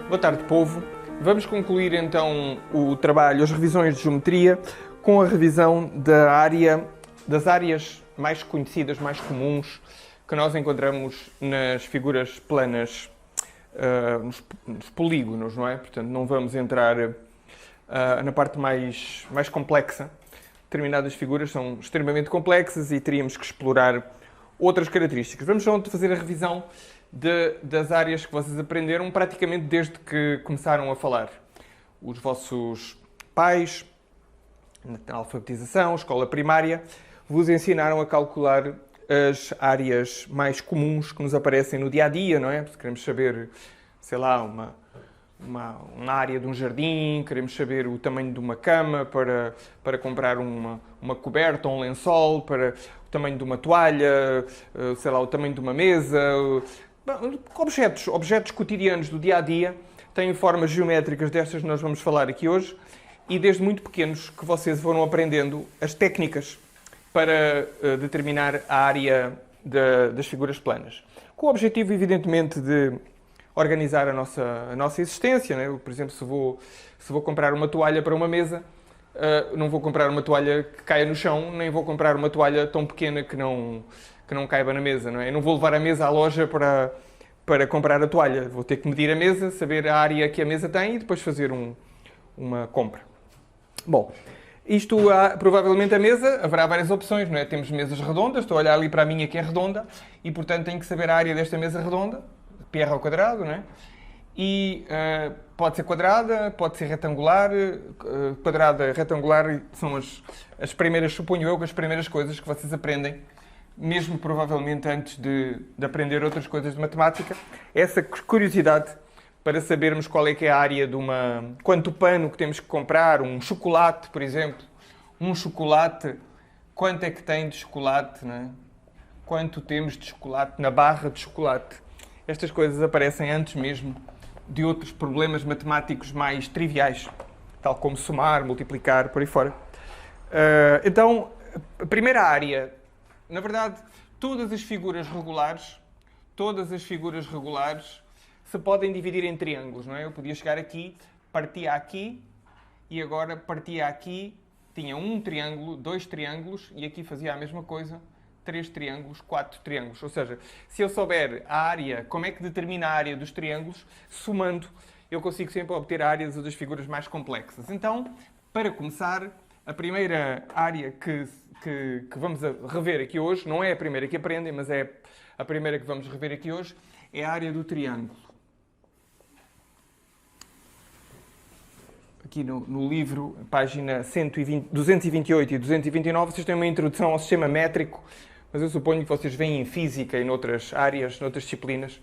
Boa tarde, povo. Vamos concluir então o trabalho, as revisões de geometria, com a revisão das áreas mais conhecidas, mais comuns, que nós encontramos nas figuras planas, nos polígonos, não é? Portanto, não vamos entrar na parte mais complexa. Determinadas figuras são extremamente complexas e teríamos que explorar outras características. Vamos então fazer a revisão das áreas que vocês aprenderam praticamente desde que começaram a falar. Os vossos pais, na alfabetização, escola primária, vos ensinaram a calcular as áreas mais comuns que nos aparecem no dia-a-dia, não é? Se queremos saber, sei lá, uma área de um jardim, queremos saber o tamanho de uma cama para comprar uma coberta ou um lençol, para o tamanho de uma toalha, sei lá, o tamanho de uma mesa. Objetos cotidianos do dia-a-dia têm formas geométricas destas que nós vamos falar aqui hoje e desde muito pequenos que vocês foram aprendendo as técnicas para determinar a área das figuras planas. Com o objetivo, evidentemente, de organizar a nossa existência, né? Eu, por exemplo, se vou comprar uma toalha para uma mesa, não vou comprar uma toalha que caia no chão, nem vou comprar uma toalha tão pequena que não caiba na mesa, não é? Eu não vou levar a mesa à loja para comprar a toalha. Vou ter que medir a mesa, saber a área que a mesa tem e depois fazer uma compra. Bom, provavelmente a mesa, haverá várias opções, não é? Temos mesas redondas, estou a olhar ali para a minha que é redonda e, portanto, tenho que saber a área desta mesa redonda, πr ao quadrado, não é? E pode ser quadrada, pode ser retangular. Quadrada, retangular são as primeiras, suponho eu, as primeiras coisas que vocês aprendem, mesmo provavelmente antes de aprender outras coisas de matemática. Essa curiosidade para sabermos qual é que é a área de quanto pano que temos que comprar, um chocolate, por exemplo. Um chocolate, quanto é que tem de chocolate, não é? Quanto temos de chocolate na barra de chocolate. Estas coisas aparecem antes mesmo de outros problemas matemáticos mais triviais, tal como somar, multiplicar, por aí fora. Então, a primeira área, na verdade, todas as figuras regulares se podem dividir em triângulos, não é? Eu podia chegar aqui, partia aqui, e agora partia aqui, tinha um triângulo, dois triângulos, e aqui fazia a mesma coisa, 3 triângulos, 4 triângulos. Ou seja, se eu souber a área, como é que determina a área dos triângulos, somando, eu consigo sempre obter a área das figuras mais complexas. Então, para começar, a primeira área que vamos rever aqui hoje, não é a primeira que aprendem, mas é a primeira que vamos rever aqui hoje, é a área do triângulo. Aqui no livro, página 228 e 229, vocês têm uma introdução ao sistema métrico, mas eu suponho que vocês veem em física e noutras áreas, noutras disciplinas,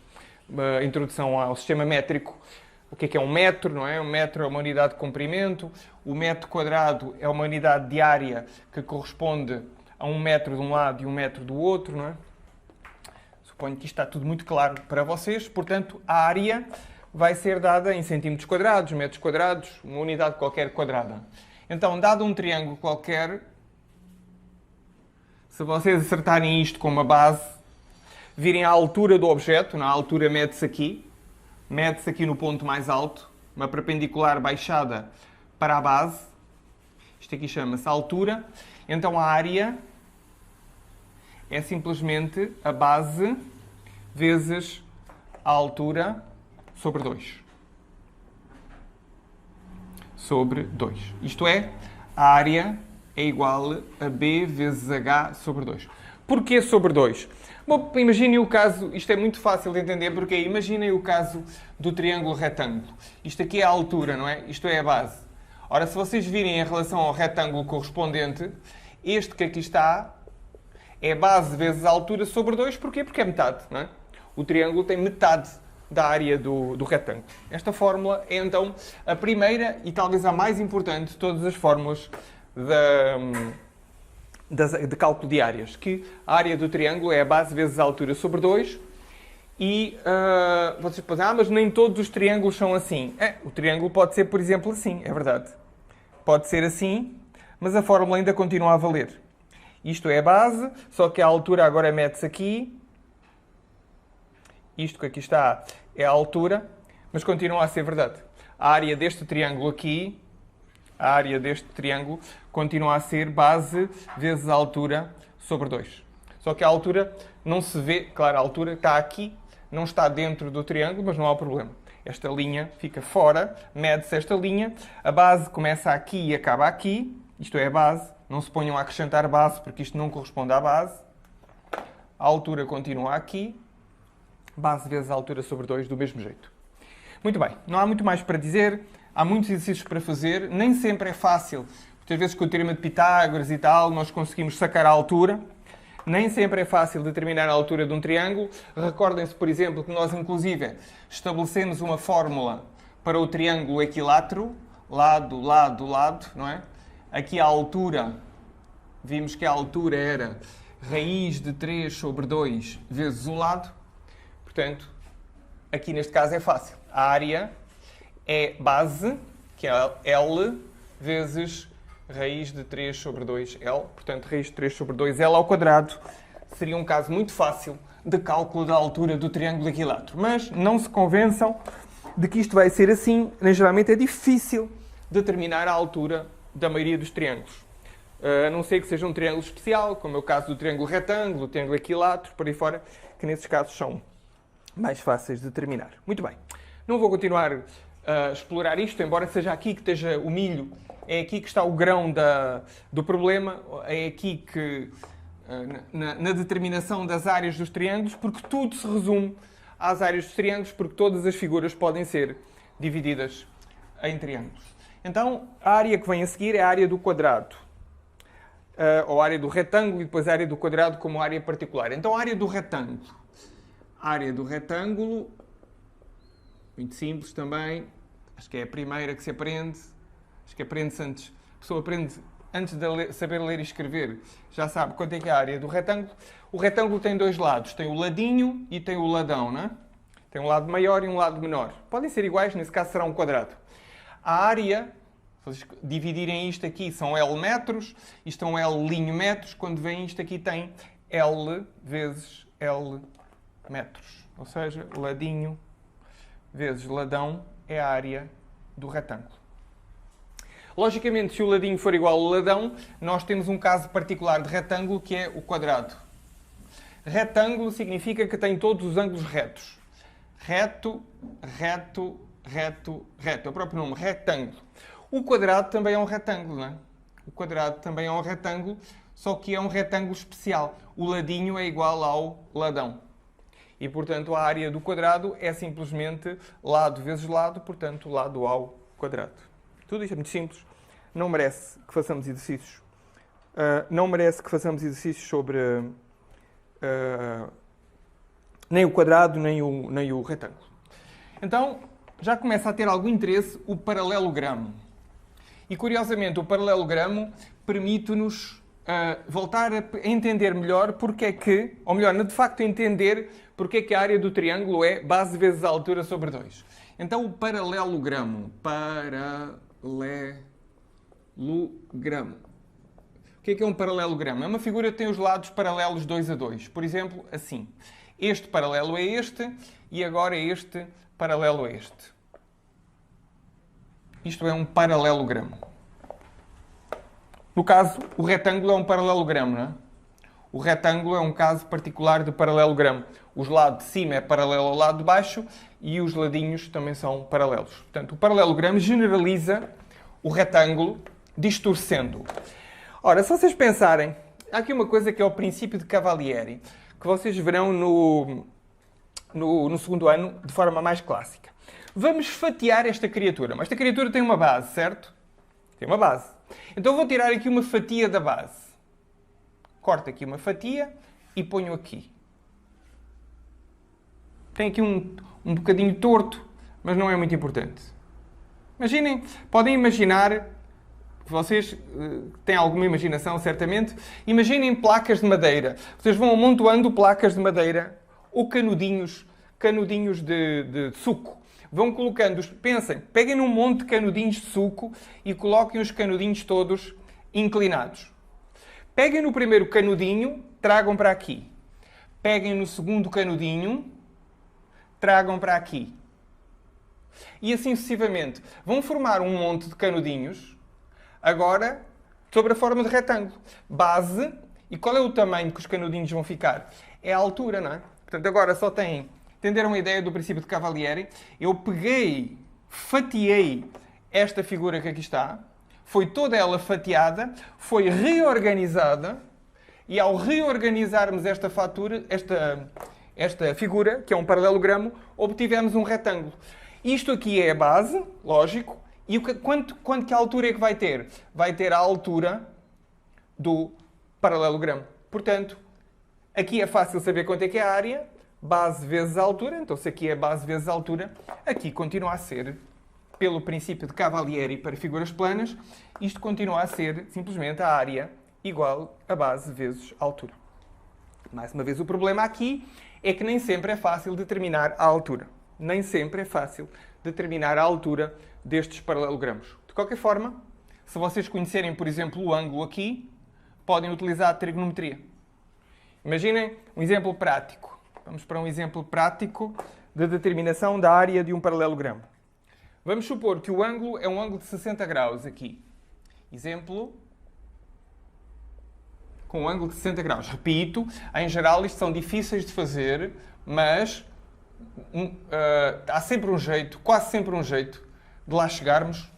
uma introdução ao sistema métrico. O que é um metro, não é? Um metro é uma unidade de comprimento, o metro quadrado é uma unidade de área que corresponde a 1 metro de um lado e 1 metro do outro, não é? Suponho que isto está tudo muito claro para vocês, portanto, a área vai ser dada em centímetros quadrados, metros quadrados, uma unidade qualquer quadrada. Então, dado um triângulo qualquer, se vocês acertarem isto com uma base, virem a altura do objeto, na altura mede-se aqui no ponto mais alto, uma perpendicular baixada para a base, isto aqui chama-se altura, então a área é simplesmente a base vezes a altura sobre 2. Sobre 2. Isto é, a área é igual a B vezes H sobre 2. Porquê sobre 2? Bom, imaginem o caso, isto é muito fácil de entender, porque imaginem o caso do triângulo retângulo. Isto aqui é a altura, não é? Isto é a base. Ora, se vocês virem em relação ao retângulo correspondente, este que aqui está é base vezes a altura sobre 2. Porquê? Porque é metade, não é? O triângulo tem metade da área do retângulo. Esta fórmula é, então, a primeira e talvez a mais importante de todas as fórmulas de cálculo de áreas, que a área do triângulo é a base vezes a altura sobre 2 e vocês podem dizer, mas nem todos os triângulos são assim. O triângulo pode ser, por exemplo, assim, é verdade. Pode ser assim, mas a fórmula ainda continua a valer. Isto é a base, só que a altura agora mete-se aqui. Isto que aqui está é a altura, mas continua a ser verdade. A área deste triângulo aqui, a área deste triângulo, continua a ser base vezes a altura sobre 2. Só que a altura não se vê, claro, a altura está aqui, não está dentro do triângulo, mas não há problema. Esta linha fica fora, mede-se esta linha, a base começa aqui e acaba aqui, isto é a base, não se ponham a acrescentar base porque isto não corresponde à base. A altura continua aqui, base vezes a altura sobre 2, do mesmo jeito. Muito bem, não há muito mais para dizer, há muitos exercícios para fazer, nem sempre é fácil. Muitas vezes com o teorema de Pitágoras e tal, nós conseguimos sacar a altura. Nem sempre é fácil determinar a altura de um triângulo. Recordem-se, por exemplo, que nós, inclusive, estabelecemos uma fórmula para o triângulo equilátero, lado, lado, lado, não é? Aqui a altura, vimos que a altura era raiz de 3 sobre 2 vezes o lado. Portanto, aqui neste caso é fácil. A área é base, que é L, vezes raiz de 3 sobre 2L. Portanto, raiz de 3 sobre 2L ao quadrado seria um caso muito fácil de cálculo da altura do triângulo equilátero. Mas não se convençam de que isto vai ser assim. Geralmente é difícil determinar a altura da maioria dos triângulos. A não ser que seja um triângulo especial, como é o caso do triângulo retângulo, do triângulo equilátero, por aí fora, que nesses casos são mais fáceis de determinar. Muito bem. Não vou continuar a explorar isto, embora seja aqui que esteja o milho, é aqui que está o grão do problema, é aqui que, na determinação das áreas dos triângulos, porque tudo se resume às áreas dos triângulos, porque todas as figuras podem ser divididas em triângulos. Então, a área que vem a seguir é a área do quadrado, ou a área do retângulo, e depois a área do quadrado como área particular. Então, a área do retângulo. A área do retângulo, muito simples também, acho que é a primeira que se aprende, acho que aprende-se antes, a pessoa aprende antes de saber ler e escrever, já sabe quanto é que é a área do retângulo. O retângulo tem dois lados, tem o ladinho e tem o ladão, não é? Tem um lado maior e um lado menor. Podem ser iguais, nesse caso será um quadrado. A área, se vocês dividirem isto aqui, são L metros, isto é um L' metros, quando vem isto aqui tem L vezes L metros. Ou seja, ladinho vezes ladão é a área do retângulo. Logicamente, se o ladinho for igual ao ladão, nós temos um caso particular de retângulo, que é o quadrado. Retângulo significa que tem todos os ângulos retos. Reto, reto, reto, reto. É o próprio nome, retângulo. O quadrado também é um retângulo, não é? O quadrado também é um retângulo, só que é um retângulo especial. O ladinho é igual ao ladão. E, portanto, a área do quadrado é simplesmente lado vezes lado, portanto, lado ao quadrado. Tudo isto é muito simples. Não merece que façamos exercícios. Não merece que façamos exercícios sobre nem o quadrado, nem o retângulo. Então, já começa a ter algum interesse o paralelogramo. E, curiosamente, o paralelogramo permite-nos voltar a entender melhor porque é que, ou melhor, de facto entender porque é que a área do triângulo é base vezes a altura sobre 2. Então, o paralelogramo. Paralelogramo. O que é um paralelogramo? É uma figura que tem os lados paralelos 2 a 2. Por exemplo, assim. Este paralelo é este e agora este paralelo a este. Isto é um paralelogramo. No caso, o retângulo é um paralelogramo, não é? O retângulo é um caso particular de paralelogramo. Os lados de cima é paralelo ao lado de baixo e os ladinhos também são paralelos. Portanto, o paralelogramo generaliza o retângulo distorcendo-o. Ora, se vocês pensarem, há aqui uma coisa que é o princípio de Cavalieri, que vocês verão no segundo ano de forma mais clássica. Vamos fatiar esta criatura. Mas esta criatura tem uma base, certo? Tem uma base. Então vou tirar aqui uma fatia da base. Corto aqui uma fatia e ponho aqui. Tem aqui um bocadinho torto, mas não é muito importante. Imaginem, podem imaginar, vocês têm alguma imaginação, certamente, imaginem placas de madeira. Vocês vão amontoando placas de madeira ou canudinhos de suco. Vão colocando, pensem, peguem num monte de canudinhos de suco e coloquem os canudinhos todos inclinados. Peguem no primeiro canudinho, tragam para aqui. Peguem no segundo canudinho, tragam para aqui. E assim sucessivamente. Vão formar um monte de canudinhos, agora, sobre a forma de retângulo. Base, e qual é o tamanho que os canudinhos vão ficar? É a altura, não é? Portanto, agora só têm... Entenderam a ideia do princípio de Cavalieri? Eu peguei, fatiei esta figura que aqui está, foi toda ela fatiada, foi reorganizada, e ao reorganizarmos esta figura, que é um paralelogramo, obtivemos um retângulo. Isto aqui é a base, lógico, e quanto que altura é que vai ter? Vai ter a altura do paralelogramo. Portanto, aqui é fácil saber quanto é que é a área, base vezes a altura, então se aqui é base vezes a altura, aqui continua a ser, pelo princípio de Cavalieri para figuras planas, isto continua a ser simplesmente a área igual a base vezes a altura. Mais uma vez, o problema aqui é que nem sempre é fácil determinar a altura. Nem sempre é fácil determinar a altura destes paralelogramos. De qualquer forma, se vocês conhecerem, por exemplo, o ângulo aqui, podem utilizar a trigonometria. Imaginem um exemplo prático. Vamos para um exemplo prático de determinação da área de um paralelogramo. Vamos supor que o ângulo é um ângulo de 60 graus aqui. Exemplo com um ângulo de 60 graus. Repito, em geral isto são difíceis de fazer, mas há sempre um jeito, quase sempre um jeito, de lá chegarmos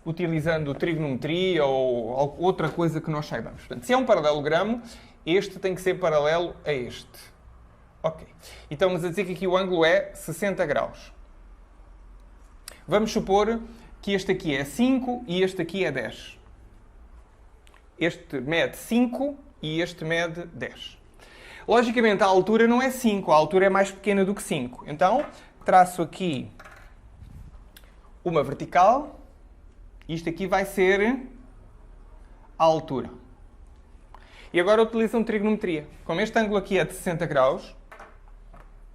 utilizando trigonometria ou outra coisa que nós saibamos. Portanto, se é um paralelogramo, este tem que ser paralelo a este. Ok. E estamos a dizer que aqui o ângulo é 60 graus. Vamos supor que este aqui é 5 e este aqui é 10. Este mede 5 e este mede 10. Logicamente, a altura não é 5, a altura é mais pequena do que 5. Então, traço aqui uma vertical. Isto aqui vai ser a altura. E agora utilizam trigonometria. Como este ângulo aqui é de 60 graus,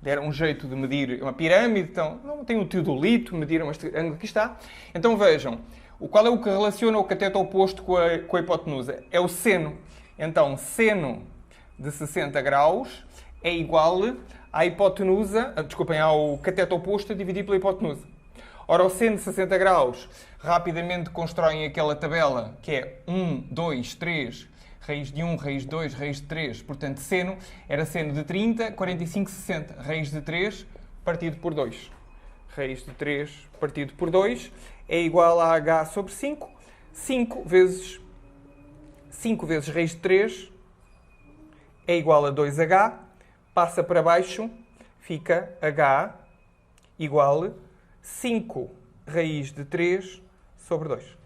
deram um jeito de medir uma pirâmide, então não tem o teodolito, mediram este ângulo que está. Então vejam, qual é o que relaciona o cateto oposto com a hipotenusa? É o seno. Então, seno de 60 graus é igual à hipotenusa, desculpem, ao cateto oposto a dividir pela hipotenusa. Ora, o seno de 60 graus, rapidamente constroem aquela tabela que é 1, 2, 3, raiz de 1, raiz de 2, raiz de 3. Portanto, seno era seno de 30, 45, 60. Raiz de 3 partido por 2. Raiz de 3 partido por 2 é igual a h sobre 5. 5 vezes raiz de 3 é igual a 2h. Passa para baixo, fica h igual a 5 raiz de 3 sobre 2.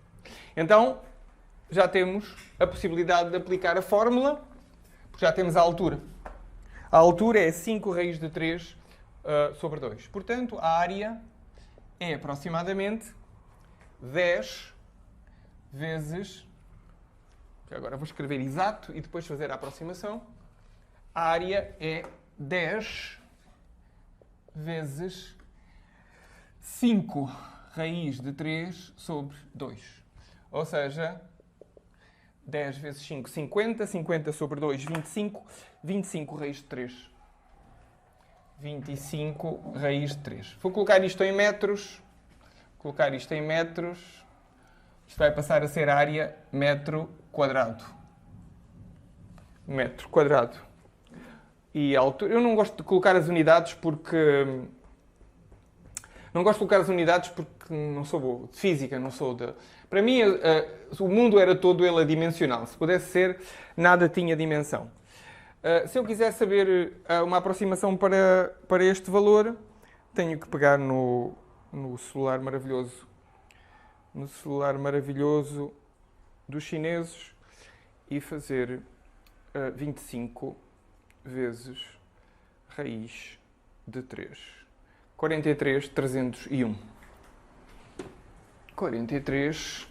Então, já temos a possibilidade de aplicar a fórmula, porque já temos a altura. A altura é 5 raiz de 3 sobre 2. Portanto, a área é aproximadamente 10 vezes... Agora vou escrever exato e depois fazer a aproximação. A área é 10 vezes 5 raiz de 3 sobre 2. Ou seja, 10 vezes 5, 50. 50 sobre 2, 25. 25 raiz de 3. 25 raiz de 3. Vou colocar isto em metros. Isto vai passar a ser área metro quadrado. Metro quadrado. E a altura... Eu não gosto de colocar as unidades porque... Não gosto de colocar as unidades porque não sou bom de física, não sou de... Para mim, o mundo era todo ele adimensional. Se pudesse ser, nada tinha dimensão. Se eu quiser saber uma aproximação para este valor, tenho que pegar no celular maravilhoso. No celular maravilhoso dos chineses e fazer 25 vezes raiz de 3. 43.301. 43,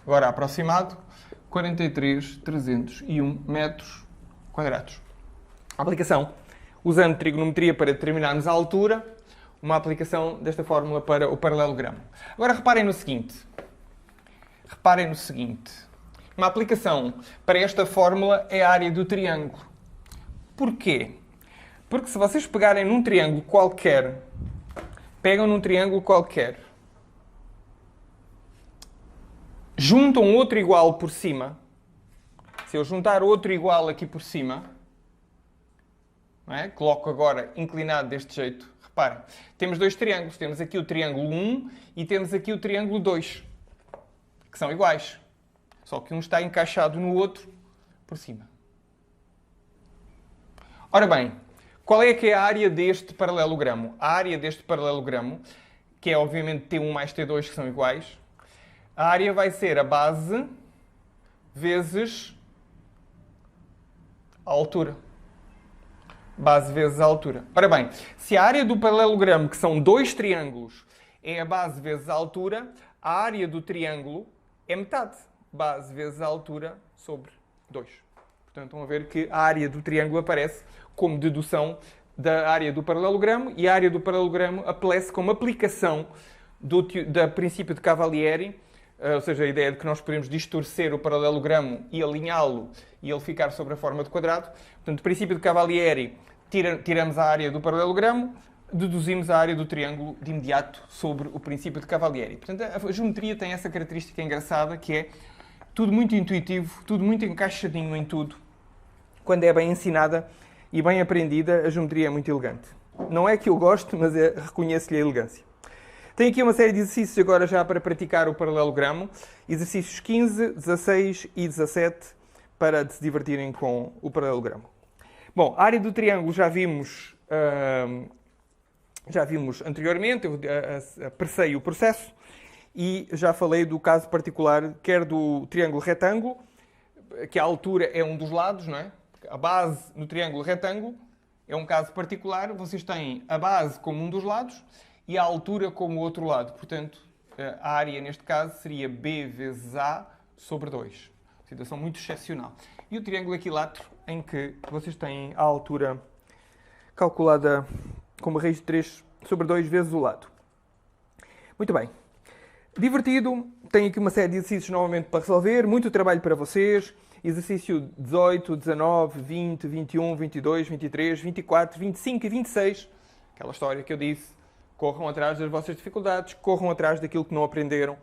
agora aproximado, 43.301 metros quadrados. A aplicação, usando trigonometria para determinarmos a altura, uma aplicação desta fórmula para o paralelogramo. Agora reparem no seguinte. Uma aplicação para esta fórmula é a área do triângulo. Porquê? Porque se vocês pegarem num triângulo qualquer Pegam num triângulo qualquer, juntam outro igual por cima. Se eu juntar outro igual aqui por cima, não é? Coloco agora inclinado deste jeito. Reparem, temos dois triângulos. Temos aqui o triângulo 1 e temos aqui o triângulo 2, que são iguais. Só que um está encaixado no outro por cima. Ora bem, qual é que é a área deste paralelogramo? A área deste paralelogramo, que é obviamente T1 mais T2, que são iguais, a área vai ser a base vezes a altura. Base vezes a altura. Ora bem, se a área do paralelogramo, que são dois triângulos, é a base vezes a altura, a área do triângulo é metade. Base vezes a altura sobre 2. Portanto, estão a ver que a área do triângulo aparece como dedução da área do paralelogramo e a área do paralelogramo aparece como aplicação do princípio de Cavalieri, ou seja, a ideia de que nós podemos distorcer o paralelogramo e alinhá-lo e ele ficar sobre a forma de quadrado. Portanto, o princípio de Cavalieri, tiramos a área do paralelogramo, deduzimos a área do triângulo de imediato sobre o princípio de Cavalieri. Portanto, a geometria tem essa característica engraçada que é tudo muito intuitivo, tudo muito encaixadinho em tudo. Quando é bem ensinada e bem aprendida, a geometria é muito elegante. Não é que eu gosto, mas reconheço-lhe a elegância. Tenho aqui uma série de exercícios agora já para praticar o paralelogramo. Exercícios 15, 16 e 17 para se divertirem com o paralelogramo. Bom, a área do triângulo já vimos anteriormente, eu apressei o processo e já falei do caso particular, quer do triângulo retângulo, que a altura é um dos lados, não é? A base no triângulo retângulo é um caso particular, vocês têm a base como um dos lados e a altura como o outro lado. Portanto, a área neste caso seria B vezes A sobre 2. Situação muito excepcional. E o triângulo equilátero, em que vocês têm a altura calculada como raiz de 3 sobre 2 vezes o lado. Muito bem. Divertido. Tenho aqui uma série de exercícios novamente para resolver. Muito trabalho para vocês. Exercício 18, 19, 20, 21, 22, 23, 24, 25 e 26. Aquela história que eu disse. Corram atrás das vossas dificuldades. Corram atrás daquilo que não aprenderam.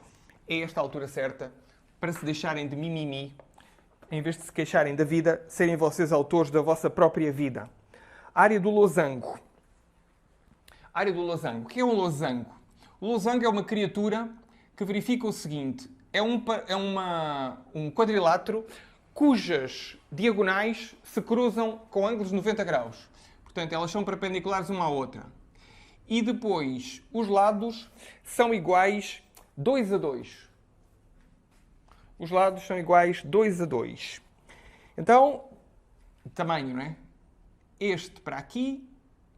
É esta a altura certa para se deixarem de mimimi. Em vez de se queixarem da vida, serem vocês autores da vossa própria vida. Área do losango. Área do losango. O que é um losango? O losango é uma criatura que verifica o seguinte. É um quadrilátero cujas diagonais se cruzam com ângulos de 90 graus. Portanto, elas são perpendiculares uma à outra. E depois, os lados são iguais 2 a 2. Os lados são iguais 2 a 2. Então, tamanho, não é? Este para aqui,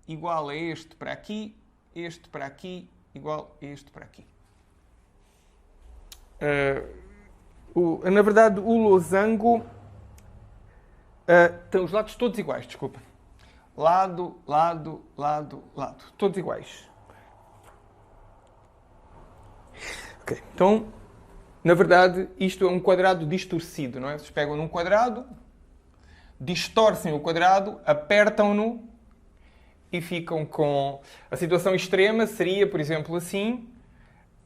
igual a este para aqui, igual a este para aqui. Na verdade, o losango tem os lados todos iguais, desculpa. Lado, lado, lado, lado. Todos iguais. Ok, então, na verdade, isto é um quadrado distorcido, não é? Vocês pegam num quadrado, distorcem o quadrado, apertam-no e ficam com... A situação extrema seria, por exemplo, assim.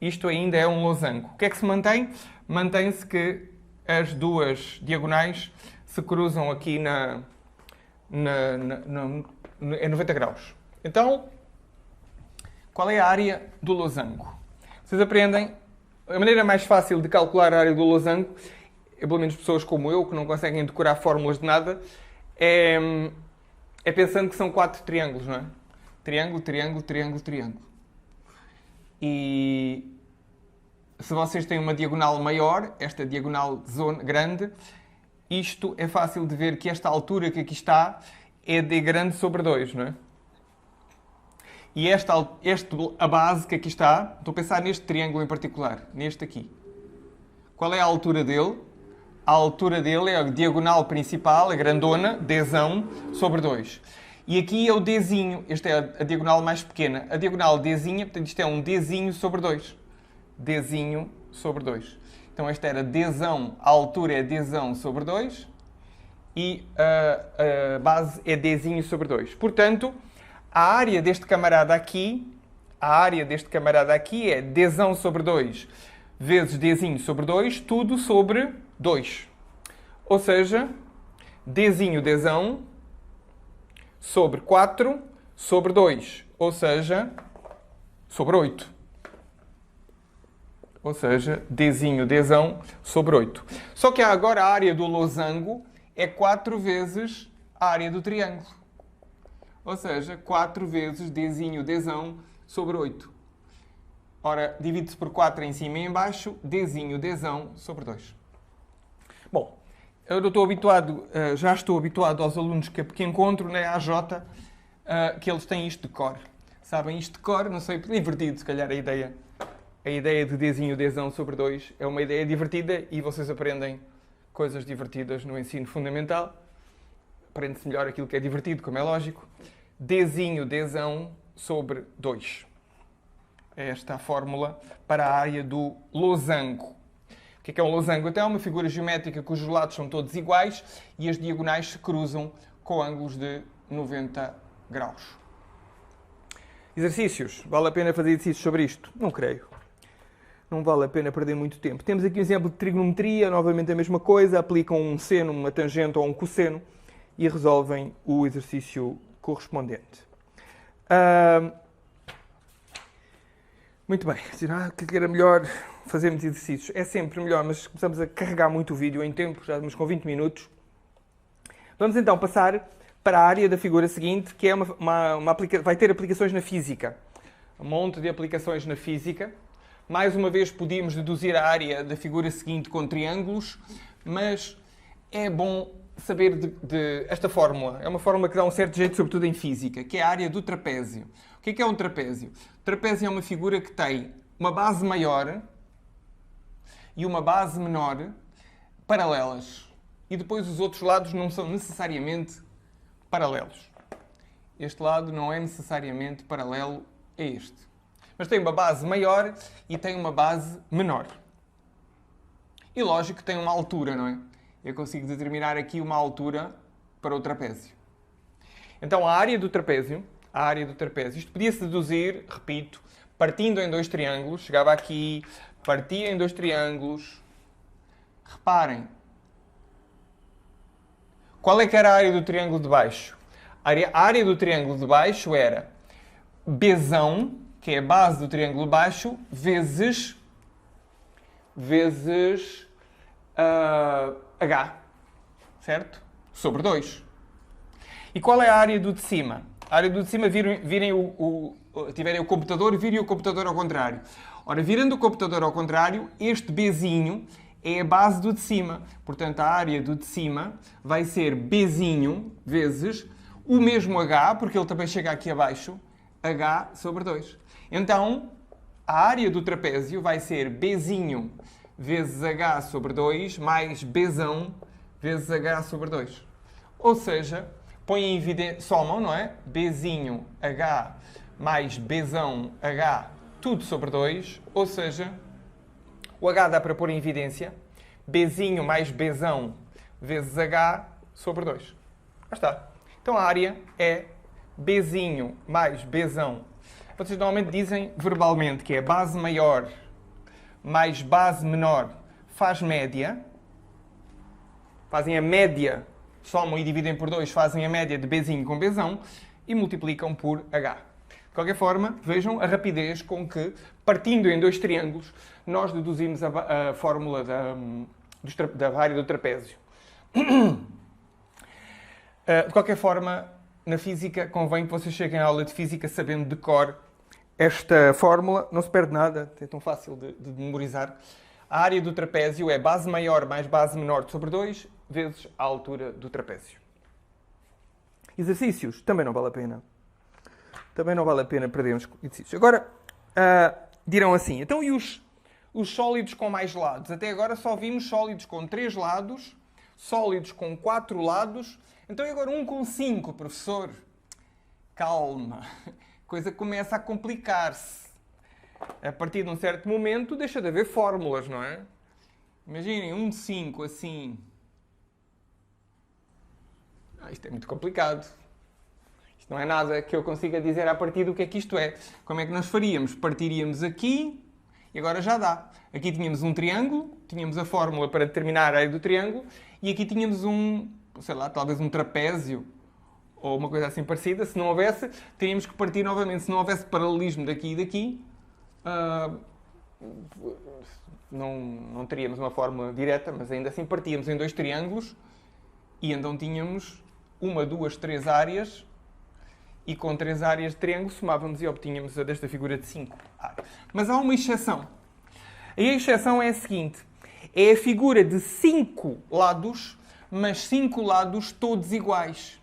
Isto ainda é um losango. O que é que se mantém? Mantém-se que as duas diagonais se cruzam aqui em 90 graus. Então, qual é a área do losango? Vocês aprendem... A maneira mais fácil de calcular a área do losango, pelo menos pessoas como eu, que não conseguem decorar fórmulas de nada, é pensando que são 4 triângulos, não é? Triângulo, triângulo, triângulo, triângulo. E se vocês têm uma diagonal maior, esta diagonal grande, isto é fácil de ver que esta altura que aqui está é D grande sobre 2, não é? E a base que aqui está, estou a pensar neste triângulo em particular, neste aqui. Qual é a altura dele? A altura dele é a diagonal principal, a grandona, Dzão, sobre 2. E aqui é o Dzinho, esta é a diagonal mais pequena. A diagonal Dzinha, portanto isto é um Dzinho sobre 2. Dzinho sobre 2. Então esta era Dzão, a altura é Dzão sobre 2. E a base é Dzinho sobre 2. Portanto, a área deste camarada aqui, a área deste camarada aqui é dzão sobre 2 vezes dzinho sobre 2, tudo sobre 2. Ou seja, dzinho dzão sobre 4 sobre 2. Ou seja, sobre 8. Ou seja, dzinho dzão sobre 8. Só que agora a área do losango é 4 vezes a área do triângulo. Ou seja, 4 vezes dzinho dzão sobre 8. Ora, divide-se por 4 em cima e em baixo, dzinho dzão sobre 2. Bom, eu já estou habituado aos alunos que encontro na AJ, que eles têm isto de cor. Sabem isto de cor? Não sei, divertido se calhar a ideia. A ideia de dzinho dzão sobre 2 é uma ideia divertida e vocês aprendem coisas divertidas no ensino fundamental. Aprende-se melhor aquilo que é divertido, como é lógico. Dzinho dzão sobre 2. É esta a fórmula para a área do losango. O que é um losango? Então é uma figura geométrica cujos lados são todos iguais e as diagonais se cruzam com ângulos de 90 graus. Exercícios. Vale a pena fazer exercícios sobre isto? Não creio. Não vale a pena perder muito tempo. Temos aqui um exemplo de trigonometria, novamente a mesma coisa. Aplicam um seno, uma tangente ou um cosseno e resolvem o exercício correspondente. Muito bem. Que era melhor fazermos exercícios. É sempre melhor, mas começamos a carregar muito o vídeo em tempo, já estamos com 20 minutos. Vamos então passar para a área da figura seguinte, que é vai ter aplicações na física. Um monte de aplicações na física. Mais uma vez podíamos deduzir a área da figura seguinte com triângulos, mas é bom saber de esta fórmula. É uma fórmula que dá um certo jeito, sobretudo em física, que é a área do trapézio. O que é um trapézio? O trapézio é uma figura que tem uma base maior e uma base menor paralelas. E depois os outros lados não são necessariamente paralelos. Este lado não é necessariamente paralelo a este. Mas tem uma base maior e tem uma base menor. E lógico que tem uma altura, não é? Eu consigo determinar aqui uma altura para o trapézio. Então a área do trapézio, isto podia-se deduzir, repito, partindo em dois triângulos. Chegava aqui, partia em dois triângulos. Reparem. Qual é que era a área do triângulo de baixo? A área do triângulo de baixo era Bzão, que é a base do triângulo de baixo, vezes H, certo? Sobre 2. E qual é a área do de cima? A área do de cima, tiverem o computador, virem o computador ao contrário. Ora, virando o computador ao contrário, este Bzinho é a base do de cima. Portanto, a área do de cima vai ser Bzinho vezes o mesmo H, porque ele também chega aqui abaixo, H sobre 2. Então, a área do trapézio vai ser Bzinho vezes H sobre 2 mais Bzão vezes H sobre 2. Ou seja, põe em evidência, somam, não é? Bzinho H mais Bzão H, tudo sobre 2. Ou seja, o H dá para pôr em evidência. Bzinho mais Bzão vezes H sobre 2. Já está. Então a área é Bzinho mais Bzão. Vocês normalmente dizem verbalmente que é base maior mais base menor faz média. Fazem a média, somam e dividem por 2, fazem a média de Bzinho com Bzão e multiplicam por H. De qualquer forma, vejam a rapidez com que, partindo em dois triângulos, nós deduzimos a fórmula da área do trapézio. De qualquer forma, na física, convém que vocês cheguem à aula de física sabendo de cor esta fórmula. Não se perde nada, é tão fácil de memorizar. A área do trapézio é base maior mais base menor sobre 2 vezes a altura do trapézio. Exercícios, também não vale a pena. Também não vale a pena perdermos exercícios. Agora, dirão assim, então e os sólidos com mais lados? Até agora só vimos sólidos com 3 lados, sólidos com 4 lados. Então e agora um com 5, professor? Calma, a coisa começa a complicar-se. A partir de um certo momento deixa de haver fórmulas, não é? Imaginem, um de 5 assim. Isto é muito complicado. Isto não é nada que eu consiga dizer a partir do que é que isto é. Como é que nós faríamos? Partiríamos aqui e agora já dá. Aqui tínhamos um triângulo, tínhamos a fórmula para determinar a área do triângulo e aqui tínhamos um, sei lá, talvez um trapézio ou uma coisa assim parecida. Se não houvesse, teríamos que partir novamente. Se não houvesse paralelismo daqui e daqui, não teríamos uma fórmula direta, mas ainda assim partíamos em dois triângulos e então tínhamos uma, duas, três áreas e com três áreas de triângulo somávamos e obtínhamos desta figura de 5 áreas. Mas há uma exceção. E a exceção é a seguinte. É a figura de 5 lados, mas 5 lados todos iguais.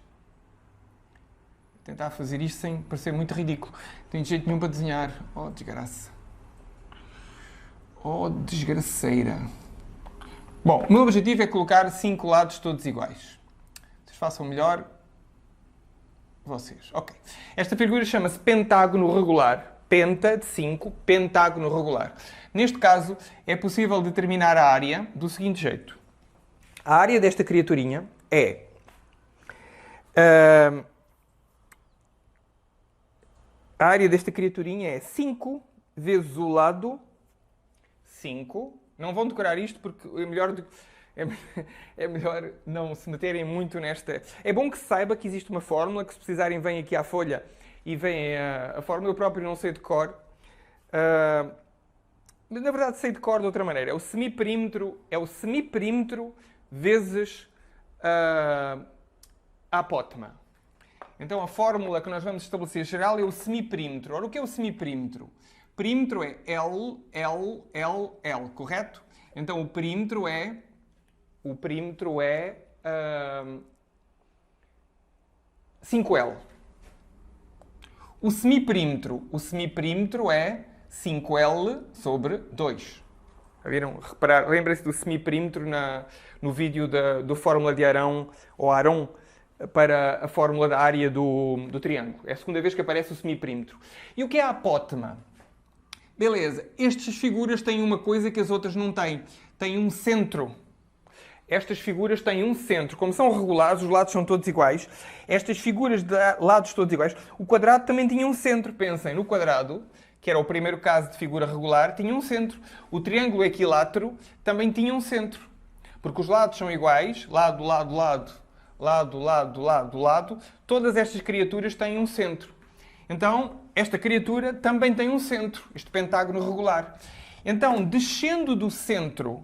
Vou tentar fazer isto sem parecer muito ridículo. Não tenho jeito nenhum para desenhar. Oh, desgraça. Oh, desgraceira. Bom, o meu objetivo é colocar 5 lados todos iguais. Vocês façam melhor. Vocês. Ok. Esta figura chama-se pentágono regular. Penta de 5, pentágono regular. Neste caso, é possível determinar a área do seguinte jeito. A área desta criaturinha é... a área desta criaturinha é 5 vezes o lado 5. Não vão decorar isto porque é melhor não se meterem muito nesta... É bom que se saiba que existe uma fórmula, que se precisarem vêm aqui à folha e vêm a fórmula. Eu próprio não sei de cor. Na verdade sei de cor de outra maneira. É o semiperímetro vezes a apótema. Então a fórmula que nós vamos estabelecer geral é o semiperímetro. Ora, o que é o semiperímetro? Perímetro é L, L, L, L, correto? Então o perímetro é 5L. O semiperímetro é 5L sobre 2. Viram? Reparar, lembrem-se do semiperímetro no vídeo do fórmula de Arão, ou Arão, para a fórmula da área do triângulo. É a segunda vez que aparece o semiperímetro. E o que é a apótema? Beleza, estas figuras têm uma coisa que as outras não têm. Têm um centro. Estas figuras têm um centro. Como são regulares, os lados são todos iguais. Estas figuras de lados todos iguais. O quadrado também tinha um centro. Pensem, no quadrado, que era o primeiro caso de figura regular, tinha um centro. O triângulo equilátero também tinha um centro. Porque os lados são iguais. Lado, lado, lado. Lado, lado, lado, lado. Todas estas criaturas têm um centro. Então, esta criatura também tem um centro. Este pentágono regular. Então, descendo do centro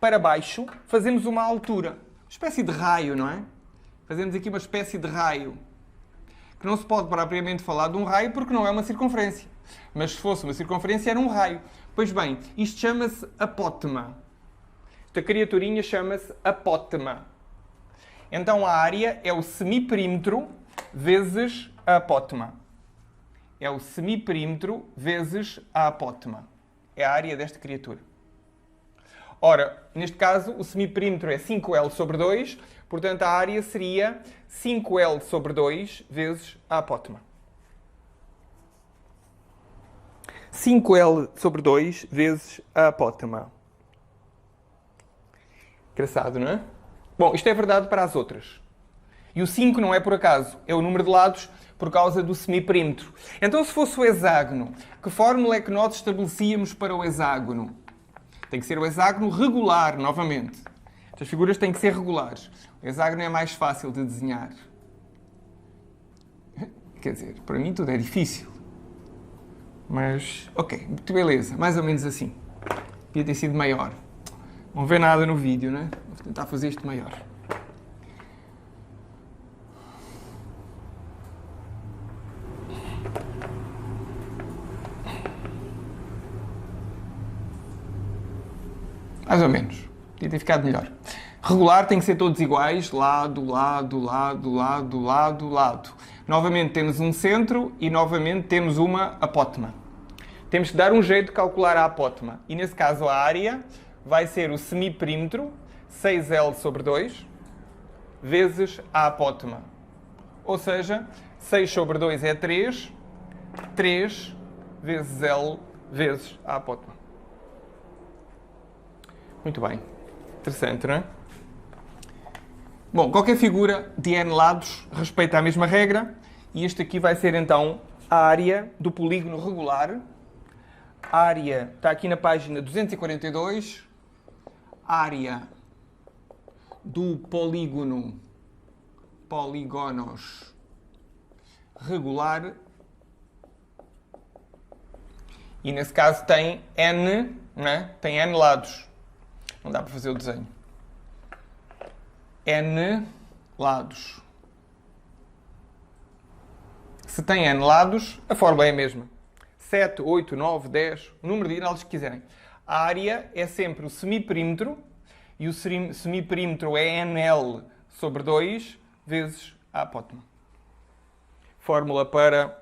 para baixo, fazemos uma altura. Uma espécie de raio, não é? Fazemos aqui uma espécie de raio. Que não se pode propriamente falar de um raio porque não é uma circunferência. Mas se fosse uma circunferência, era um raio. Pois bem, isto chama-se apótema. Esta criaturinha chama-se apótema. Então a área é o semiperímetro vezes a apótema. É o semiperímetro vezes a apótema. É a área desta criatura. Ora, neste caso, o semiperímetro é 5L sobre 2, portanto a área seria 5L sobre 2 vezes a apótema. 5L sobre 2 vezes a apótema. Engraçado, não é? Bom, isto é verdade para as outras. E o 5 não é por acaso, é o número de lados por causa do semiperímetro. Então, se fosse o hexágono, que fórmula é que nós estabelecíamos para o hexágono? Tem que ser o hexágono regular, novamente. Estas figuras têm que ser regulares. O hexágono é mais fácil de desenhar. Quer dizer, para mim tudo é difícil. Mas, ok, beleza, mais ou menos assim. Podia ter sido maior. Não vê nada no vídeo, né? Vou tentar fazer isto maior. Mais ou menos. Podia ter ficado melhor. Regular tem que ser todos iguais. Lado, lado, lado, lado, lado, lado. Novamente temos um centro e novamente temos uma apótema. Temos que dar um jeito de calcular a apótema. E nesse caso a área vai ser o semiperímetro, 6L sobre 2, vezes a apótema. Ou seja, 6 sobre 2 é 3, 3 vezes L vezes a apótema. Muito bem. Interessante, não é? Bom, qualquer figura de n lados respeita a mesma regra E este aqui vai ser então a área do polígono regular. A área está aqui na página 242. Área do polígonos regular. E nesse caso tem N, né? Tem N lados. Não dá para fazer o desenho. N lados. Se tem N lados, a fórmula é a mesma. 7, 8, 9, 10, o número de lados que quiserem. A área é sempre o semiperímetro, e o semiperímetro é NL sobre 2 vezes a apótema. Fórmula para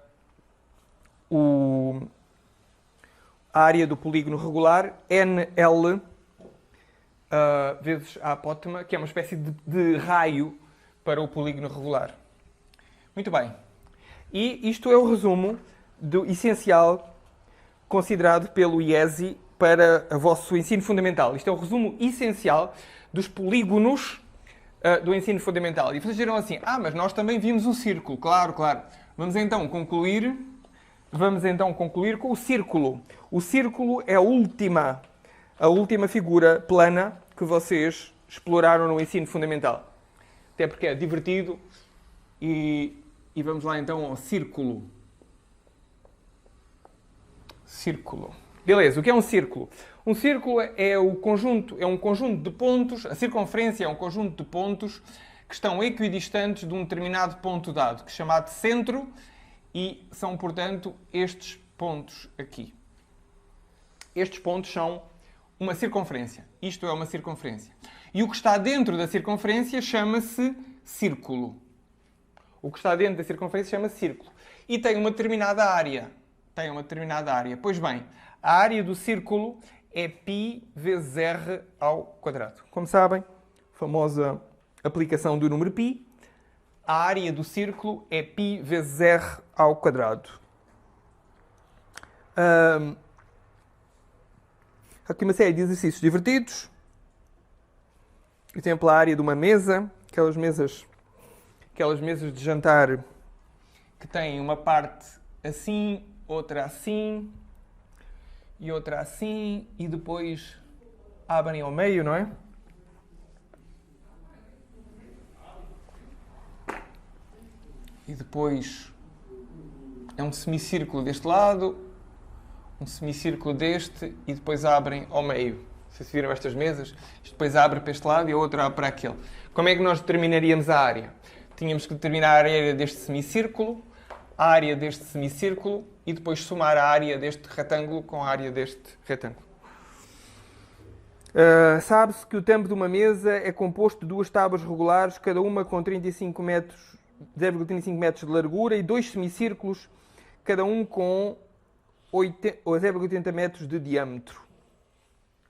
a área do polígono regular, NL vezes a apótema, que é uma espécie de raio para o polígono regular. Muito bem. E isto é o resumo do essencial considerado pelo IESI para o vosso ensino fundamental. Isto é o resumo essencial dos polígonos do ensino fundamental. E vocês dirão assim, mas nós também vimos o círculo. Claro, claro. Vamos então concluir com o círculo. O círculo é a última figura plana que vocês exploraram no ensino fundamental. Até porque é divertido. E vamos lá então ao círculo. Círculo. Beleza, o que é um círculo? Um círculo é um conjunto de pontos, a circunferência é um conjunto de pontos que estão equidistantes de um determinado ponto dado, que é chamado centro, e são, portanto, estes pontos aqui. Estes pontos são uma circunferência. Isto é uma circunferência. E o que está dentro da circunferência chama-se círculo. O que está dentro da circunferência chama-se círculo. E tem uma determinada área. Pois bem, a área do círculo é π vezes r ao quadrado. Como sabem, a famosa aplicação do número π. A área do círculo é π vezes r ao quadrado. Aqui uma série de exercícios divertidos. Exemplo, a área de uma mesa. Aquelas mesas de jantar que têm uma parte assim, outra assim e outra assim, e depois abrem ao meio, não é? E depois é um semicírculo deste lado, um semicírculo deste, e depois abrem ao meio. Vocês viram estas mesas? Isto depois abre para este lado e a outra abre para aquele. Como é que nós determinaríamos a área? Tínhamos que determinar a área deste semicírculo, a área deste semicírculo, e depois somar a área deste retângulo com a área deste retângulo. Sabe-se que o tampo de uma mesa é composto de duas tábuas regulares, cada uma com 0,35 metros de largura, e dois semicírculos, cada um com 0,80 metros de diâmetro.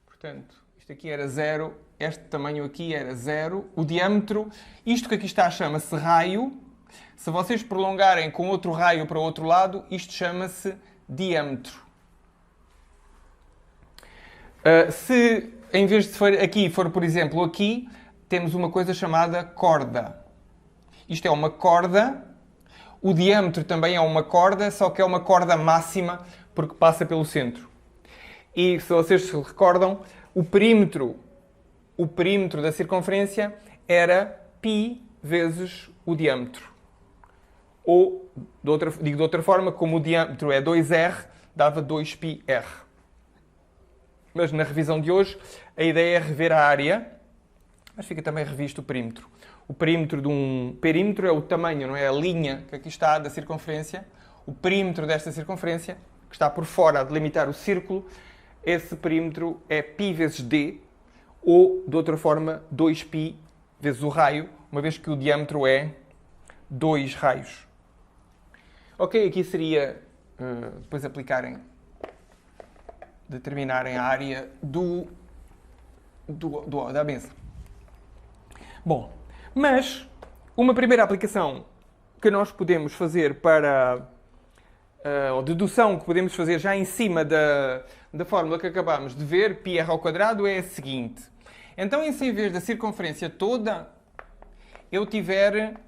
Portanto, isto aqui era 0, este tamanho aqui era 0. O diâmetro, isto que aqui está, chama-se raio. Se vocês prolongarem com outro raio para o outro lado, isto chama-se diâmetro. Se em vez de for, por exemplo, aqui, temos uma coisa chamada corda. Isto é uma corda. O diâmetro também é uma corda, só que é uma corda máxima, porque passa pelo centro. E se vocês se recordam, o perímetro da circunferência era π vezes o diâmetro. Ou, digo de outra forma, como o diâmetro é 2r, dava 2πr. Mas na revisão de hoje, a ideia é rever a área, mas fica também revisto o perímetro. O perímetro de um perímetro é o tamanho, não é? A linha que aqui está da circunferência. O perímetro desta circunferência, que está por fora a delimitar o círculo, esse perímetro é π vezes d, ou, de outra forma, 2π vezes o raio, uma vez que o diâmetro é 2 raios. Ok, aqui seria depois determinarem a área da mesa. Bom, mas uma primeira aplicação que nós podemos fazer ou dedução que podemos fazer já em cima da fórmula que acabámos de ver, πr ao quadrado, é a seguinte. Então, em vez da circunferência toda, eu tiver,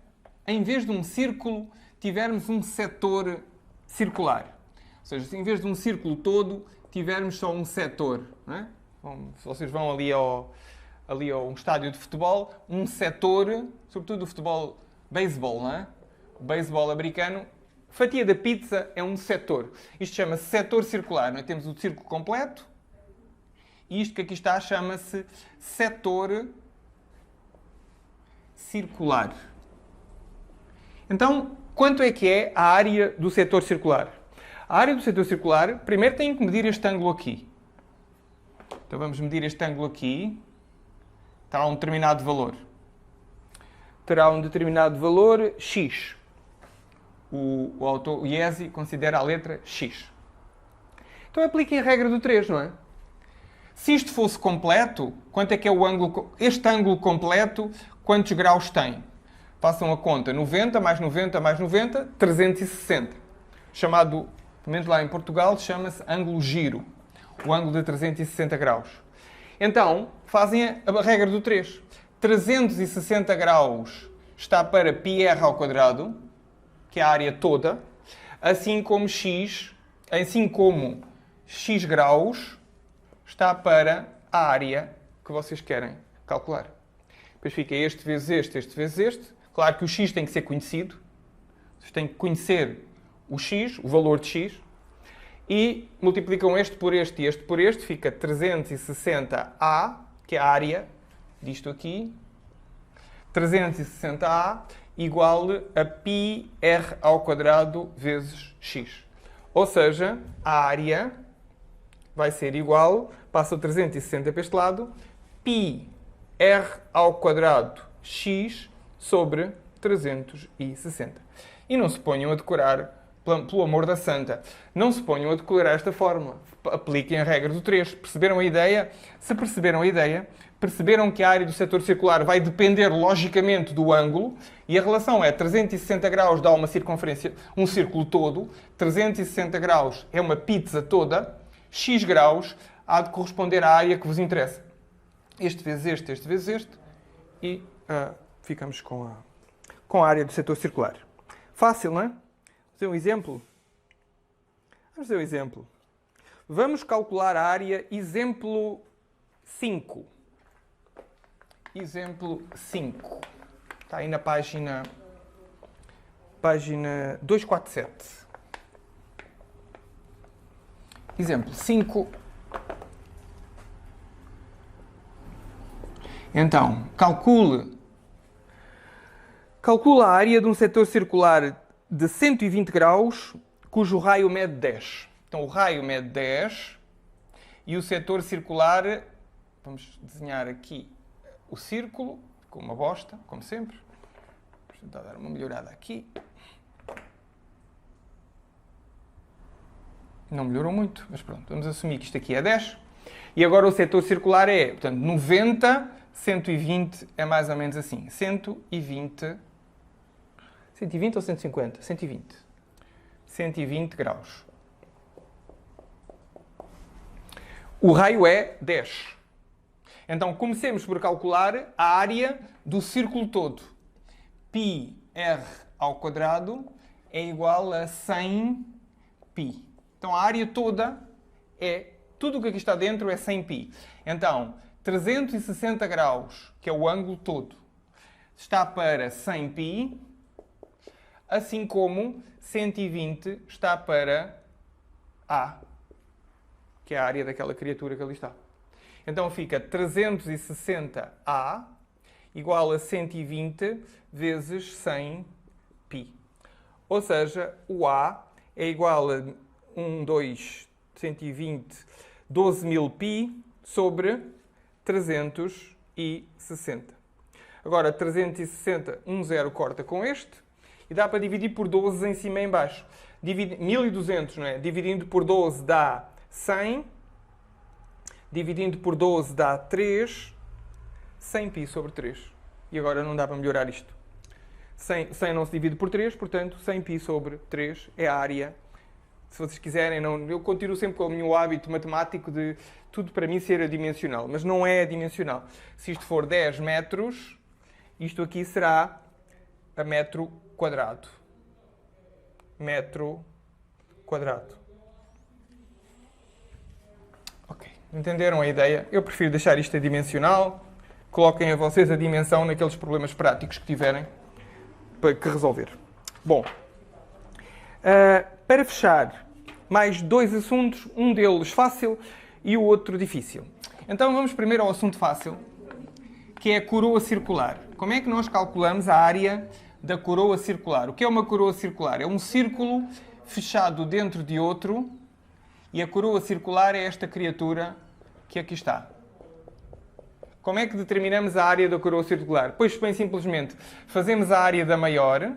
em vez de um círculo, tivermos um setor circular. Ou seja, em vez de um círculo todo, tivermos só um setor. Não é? Bom, se vocês vão ali ao um estádio de futebol, um setor, sobretudo o futebol beisebol, não é? O beisebol americano, fatia da pizza é um setor. Isto chama-se setor circular. Não é? Temos o círculo completo e isto que aqui está chama-se setor circular. Então, quanto é que é a área do setor circular? A área do setor circular, primeiro tem que medir este ângulo aqui. Então vamos medir este ângulo aqui. Terá um determinado valor. Terá um determinado valor x. O IESI considera a letra x. Então apliquem a regra do 3, não é? Se isto fosse completo, quanto é que é o ângulo? Este ângulo completo, quantos graus tem? Façam a conta. 90 mais 90 mais 90, 360. Chamado, pelo menos lá em Portugal, chama-se ângulo giro. O ângulo de 360 graus. Então, fazem a regra do 3. 360 graus está para πr ao quadrado, que é a área toda, assim como x graus está para a área que vocês querem calcular. Depois fica este vezes este vezes este. Claro que o x tem que ser conhecido. Vocês têm que conhecer o x, o valor de x. E multiplicam este por este e este por este. Fica 360A, que é a área disto aqui. 360A igual a πr ao quadrado vezes x. Ou seja, a área vai ser igual, passa o 360 para este lado, πr ao quadrado x sobre 360. E não se ponham a decorar, pelo amor da santa, não se ponham a decorar esta fórmula. Apliquem a regra do 3. Perceberam a ideia? Se perceberam a ideia, perceberam que a área do setor circular vai depender logicamente do ângulo e a relação é 360 graus dá uma circunferência, um círculo todo, 360 graus é uma pizza toda, x graus há de corresponder à área que vos interessa. Este vezes este e ficamos com a área do setor circular. Fácil, não é? Vamos ver um exemplo? Vamos calcular a área exemplo 5. Exemplo 5. Está aí na página 247. Exemplo 5. Então, calcula a área de um setor circular de 120 graus, cujo raio mede 10. Então, o raio mede 10 e o setor circular, vamos desenhar aqui o círculo, com uma bosta, como sempre. Vamos tentar dar uma melhorada aqui. Não melhorou muito, mas pronto, vamos assumir que isto aqui é 10. E agora o setor circular é, portanto, 90, 120 é mais ou menos assim. 120 ou 150? 120. 120 graus. O raio é 10. Então, comecemos por calcular a área do círculo todo. πr ao quadrado é igual a 100π. Então, a área toda é... Tudo o que aqui está dentro é 100π. Então, 360 graus, que é o ângulo todo, está para 100π, assim como 120 está para A, que é a área daquela criatura que ali está. Então fica 360A igual a 120 vezes 100π. Ou seja, o A é igual a 12.000π sobre 360. Agora, 360, 0 corta com este e dá para dividir por 12 em cima e em baixo. 1.200, não é? Dividindo por 12 dá 100. Dividindo por 12 dá 3. 100π sobre 3. E agora não dá para melhorar isto. 100 não se divide por 3, portanto, 100π sobre 3 é a área. Se vocês quiserem, eu continuo sempre com o meu hábito matemático de tudo para mim ser adimensional. Mas não é adimensional. Se isto for 10 metros, isto aqui será a metro quadrado. metro quadrado. Ok, entenderam a ideia? Eu prefiro deixar isto adimensional. Coloquem a vocês a dimensão naqueles problemas práticos que tiverem para resolver. Bom, para fechar, mais 2 assuntos, um deles fácil e o outro difícil. Então vamos primeiro ao assunto fácil, que é a coroa circular. Como é que nós calculamos a área da coroa circular? O que é uma coroa circular? É um círculo fechado dentro de outro, e a coroa circular é esta criatura que aqui está. Como é que determinamos a área da coroa circular? Pois, bem simplesmente, fazemos a área da maior,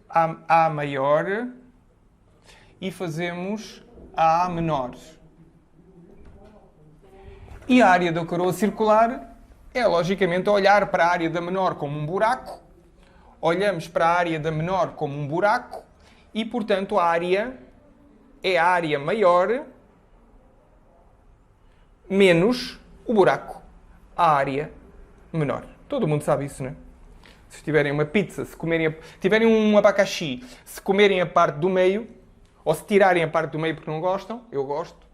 A maior, e fazemos a A menor. E a área da coroa circular é, logicamente, olhar para a área da menor como um buraco, olhamos para a área da menor como um buraco, e, portanto, a área é a área maior menos o buraco, a área menor. Todo mundo sabe isso, não é? Se tiverem uma pizza, se tiverem um abacaxi, se comerem a parte do meio, ou se tirarem a parte do meio porque não gostam, eu gosto,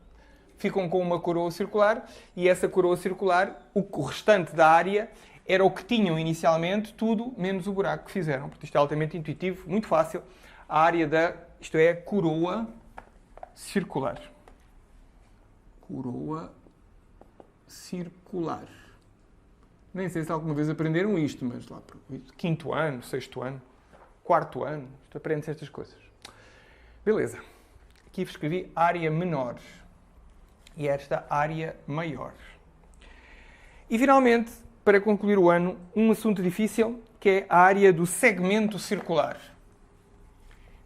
ficam com uma coroa circular, e essa coroa circular, o restante da área, era o que tinham inicialmente, tudo menos o buraco que fizeram. Portanto, isto é altamente intuitivo, muito fácil. A área isto é, coroa circular. Coroa circular. Nem sei se alguma vez aprenderam isto, mas lá para o 5º ano, 6º ano, 4º ano, isto aprende-se estas coisas. Beleza. Aqui escrevi área menor. E esta área maior. E finalmente, para concluir o ano, um assunto difícil, que é a área do segmento circular.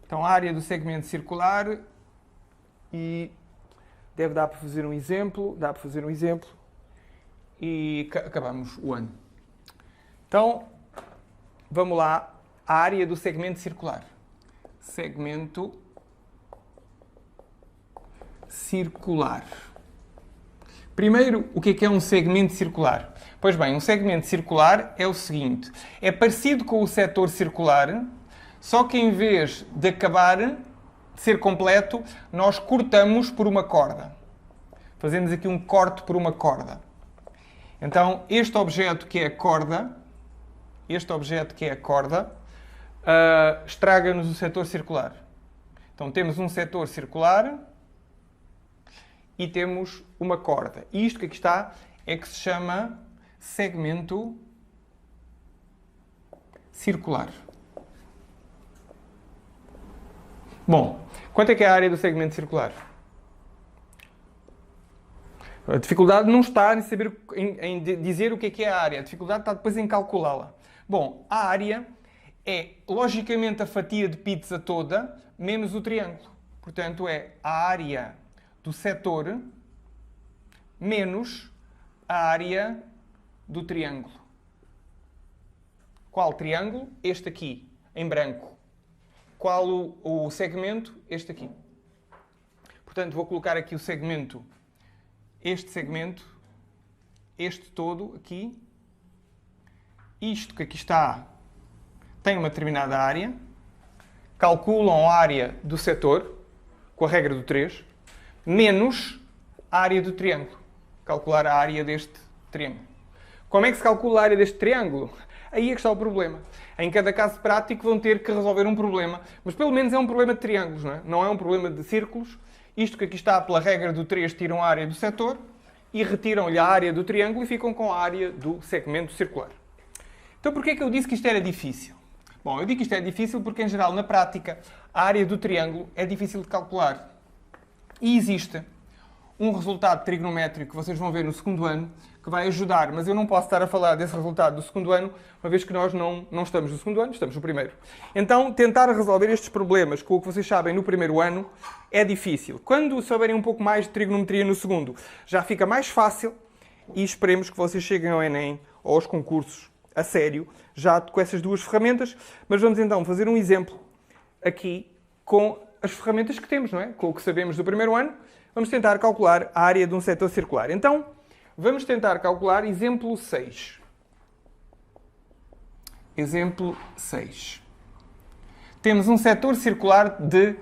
Então, a área do segmento circular, e deve dar para fazer um exemplo, e acabamos o ano. Então, vamos lá, a área do segmento circular. Segmento circular. Primeiro, o que é um segmento circular? Pois bem, um segmento circular é o seguinte, é parecido com o setor circular, só que em vez de acabar, de ser completo, nós cortamos por uma corda. Fazemos aqui um corte por uma corda. Então, este objeto que é a corda, estraga-nos o setor circular. Então, temos um setor circular e temos uma corda. E isto que aqui está é que se chama segmento circular. Bom, quanto é que é a área do segmento circular? A dificuldade não está em dizer o que é a área. A dificuldade está depois em calculá-la. Bom, a área é, logicamente, a fatia de pizza toda menos o triângulo. Portanto, é a área do setor menos a área do triângulo. Qual triângulo? Este aqui, em branco. Qual o segmento? Este aqui. Portanto, vou colocar aqui o segmento, este todo aqui. Isto que aqui está tem uma determinada área. Calculam a área do setor, com a regra do 3, menos a área do triângulo. Calcular a área deste triângulo. Como é que se calcula a área deste triângulo? Aí é que está o problema. Em cada caso prático vão ter que resolver um problema, mas pelo menos é um problema de triângulos, não é? Não é um problema de círculos. Isto que aqui está, pela regra do 3, tiram a área do setor e retiram-lhe a área do triângulo e ficam com a área do segmento circular. Então, porquê é que eu disse que isto era difícil? Bom, eu digo que isto é difícil porque, em geral, na prática, a área do triângulo é difícil de calcular. E existe um resultado trigonométrico que vocês vão ver no 2º ano que vai ajudar, mas eu não posso estar a falar desse resultado do 2º ano, uma vez que nós não estamos no 2º ano, estamos no 1º. Então, tentar resolver estes problemas com o que vocês sabem no 1º ano é difícil. Quando souberem um pouco mais de trigonometria no 2º, já fica mais fácil e esperemos que vocês cheguem ao Enem ou aos concursos a sério, já com essas duas ferramentas, mas vamos então fazer um exemplo aqui com as ferramentas que temos, não é? Com o que sabemos do 1º ano, vamos tentar calcular a área de um setor circular. Então, vamos tentar calcular exemplo 6. Exemplo 6. temos um setor circular de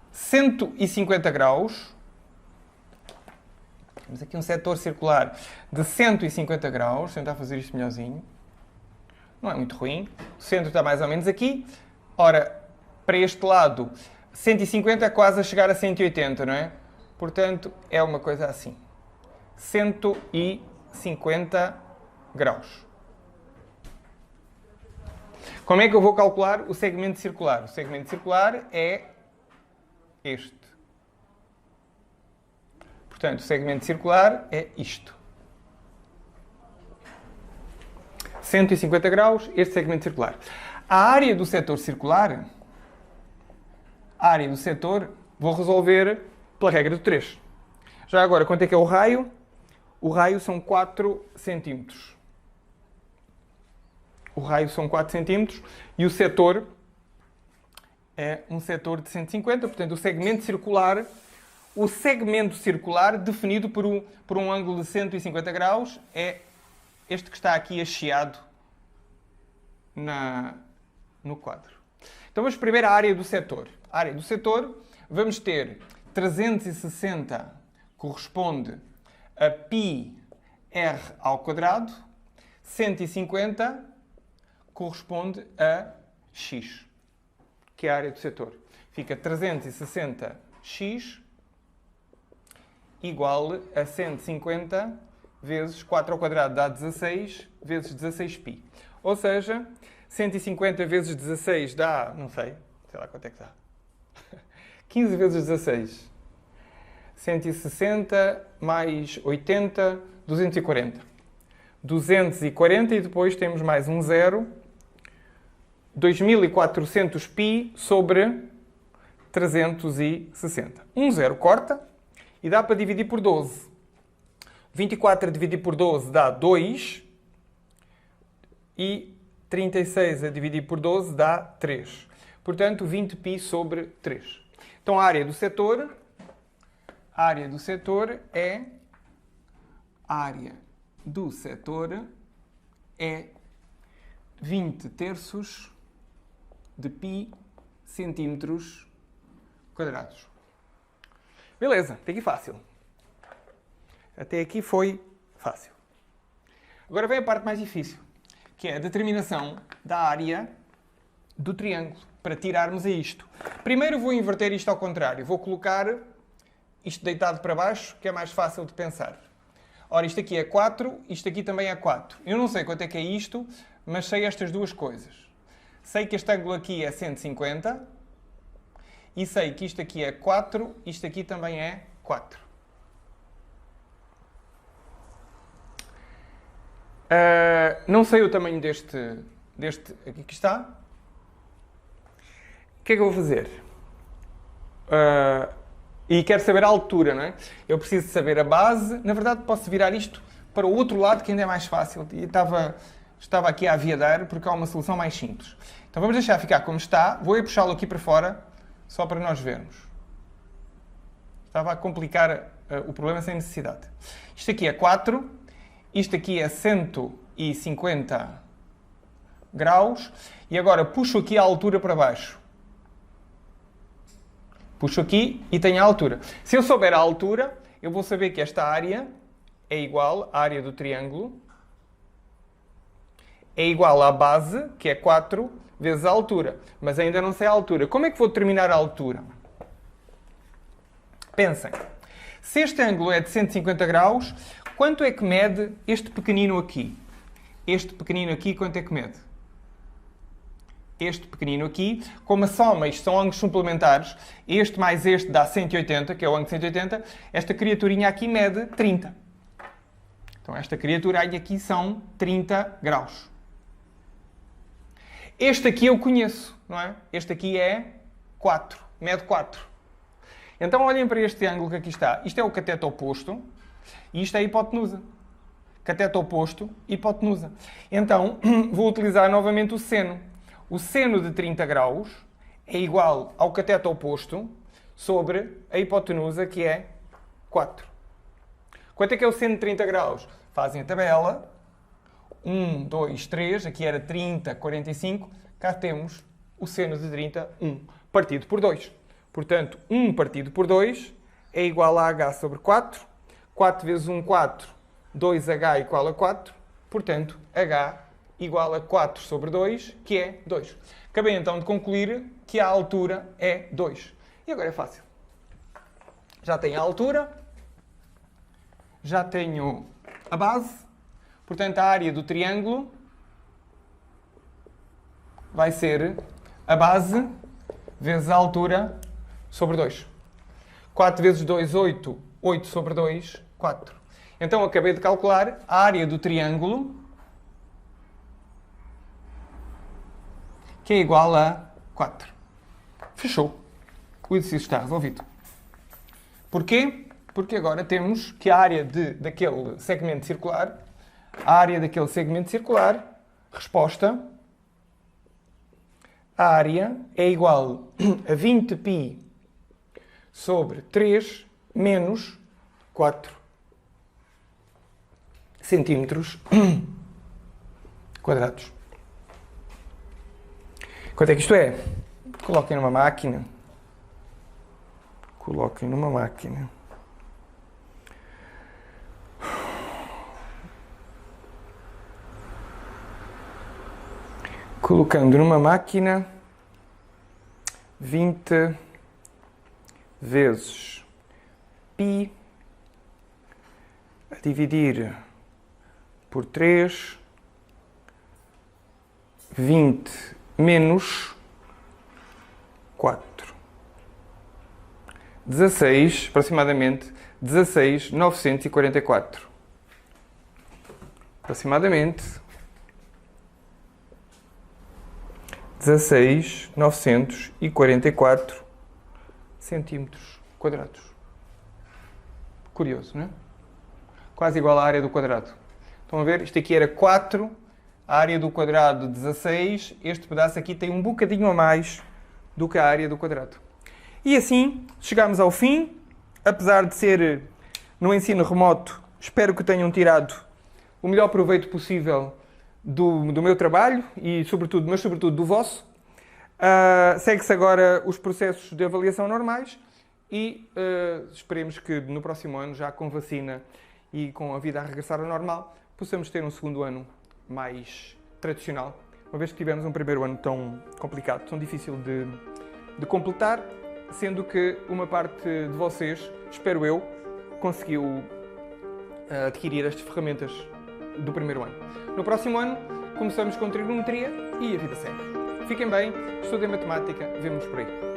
150 graus. Temos aqui um setor circular de 150 graus. Vou tentar fazer isto melhorzinho. Não é muito ruim. O centro está mais ou menos aqui. Ora, para este lado, 150 é quase a chegar a 180, não é? Portanto, é uma coisa assim. 150 graus. Como é que eu vou calcular o segmento circular? O segmento circular é este. Portanto, o segmento circular é isto. 150 graus, este segmento circular. A área do setor circular, a área do setor, vou resolver pela regra do 3. Já agora, quanto é que é o raio? O raio são 4 centímetros. O raio são 4 centímetros e o setor é um setor de 150, portanto, o segmento circular definido por um ângulo de 150 graus é este que está aqui hasteado no quadro. Então, vamos primeiro à área do setor. A área do setor, vamos ter 360 corresponde a πr ao quadrado, 150 corresponde a x, que é a área do setor. Fica 360x igual a 150 vezes 4 ao quadrado dá 16 vezes 16π. Ou seja, 150 vezes 16 dá, não sei lá quanto é que dá. 15 vezes 16. 160 mais 80, 240. 240 e depois temos mais um zero. 2400π sobre 360. Um zero corta e dá para dividir por 12. 24 a dividir por 12 dá 2 e 36 a dividir por 12 dá 3. Portanto, 20π sobre 3. Então, a área do setor é 20 terços de π centímetros quadrados. Beleza, até aqui fácil. Até aqui foi fácil. Agora vem a parte mais difícil, que é a determinação da área do triângulo, para tirarmos a isto. Primeiro vou inverter isto ao contrário. Vou colocar isto deitado para baixo, que é mais fácil de pensar. Ora, isto aqui é 4, isto aqui também é 4. Eu não sei quanto é que é isto, mas sei estas duas coisas. Sei que este ângulo aqui é 150 e sei que isto aqui é 4, isto aqui também é 4. Não sei o tamanho deste aqui que está. O que é que eu vou fazer? E quero saber a altura, não é? Eu preciso saber a base. Na verdade, posso virar isto para o outro lado, que ainda é mais fácil. E estava aqui a aviadar, porque há uma solução mais simples. Então vamos deixar ficar como está. Vou puxá-lo aqui para fora, só para nós vermos. Estava a complicar o problema sem necessidade. Isto aqui é 4. Isto aqui é 150 graus. E agora puxo aqui a altura para baixo. Puxo aqui e tenho a altura. Se eu souber a altura, eu vou saber que esta área é igual à área do triângulo. É igual à base, que é 4, vezes a altura. Mas ainda não sei a altura. Como é que vou determinar a altura? Pensem. Se este ângulo é de 150 graus, quanto é que mede este pequenino aqui? Este pequenino aqui, quanto é que mede? Este pequenino aqui, como a soma, isto são ângulos suplementares, este mais este dá 180, que é o ângulo de 180, esta criaturinha aqui mede 30. Então esta criatura aqui são 30 graus. Este aqui eu conheço, não é? Este aqui é 4, mede 4. Então olhem para este ângulo que aqui está. Isto é o cateto oposto e isto é a hipotenusa. Cateto oposto, hipotenusa. Então vou utilizar novamente o seno. O seno de 30 graus é igual ao cateto oposto sobre a hipotenusa, que é 4. Quanto é que é o seno de 30 graus? Fazem a tabela. 1, 2, 3. Aqui era 30, 45. Cá temos o seno de 30, 1 partido por 2. Portanto, 1 partido por 2 é igual a h sobre 4. 4 vezes 1, 4. 2h igual a 4. Portanto, h igual a 4 sobre 2, que é 2. Acabei então de concluir que a altura é 2. E agora é fácil. Já tenho a altura, já tenho a base, portanto a área do triângulo vai ser a base vezes a altura sobre 2. 4 vezes 2, 8. 8 sobre 2, 4. Então acabei de calcular a área do triângulo, que é igual a 4. Fechou. O exercício está resolvido. Porquê? Porque agora temos que a área daquele segmento circular, resposta, a área é igual a 20π sobre 3 menos 4 centímetros quadrados. Quanto é que isto é? Coloquem numa máquina. Colocando numa máquina 20 vezes π a dividir por 3, 20 menos 4. 16, aproximadamente 16.944. Aproximadamente 16.944 centímetros quadrados. Curioso, não é? Quase igual à área do quadrado. Estão a ver? Isto aqui era 4, a área do quadrado 16. Este pedaço aqui tem um bocadinho a mais do que a área do quadrado. E assim, chegamos ao fim. Apesar de ser no ensino remoto, espero que tenham tirado o melhor proveito possível do meu trabalho e sobretudo do vosso. Segue-se agora os processos de avaliação normais e esperemos que no próximo ano, já com vacina e com a vida a regressar ao normal, possamos ter um segundo ano mais tradicional, uma vez que tivemos um primeiro ano tão complicado, tão difícil de completar, sendo que uma parte de vocês, espero eu, conseguiu adquirir estas ferramentas do primeiro ano. No próximo ano, começamos com trigonometria e a vida segue. Fiquem bem, estudem matemática, vemo-nos por aí.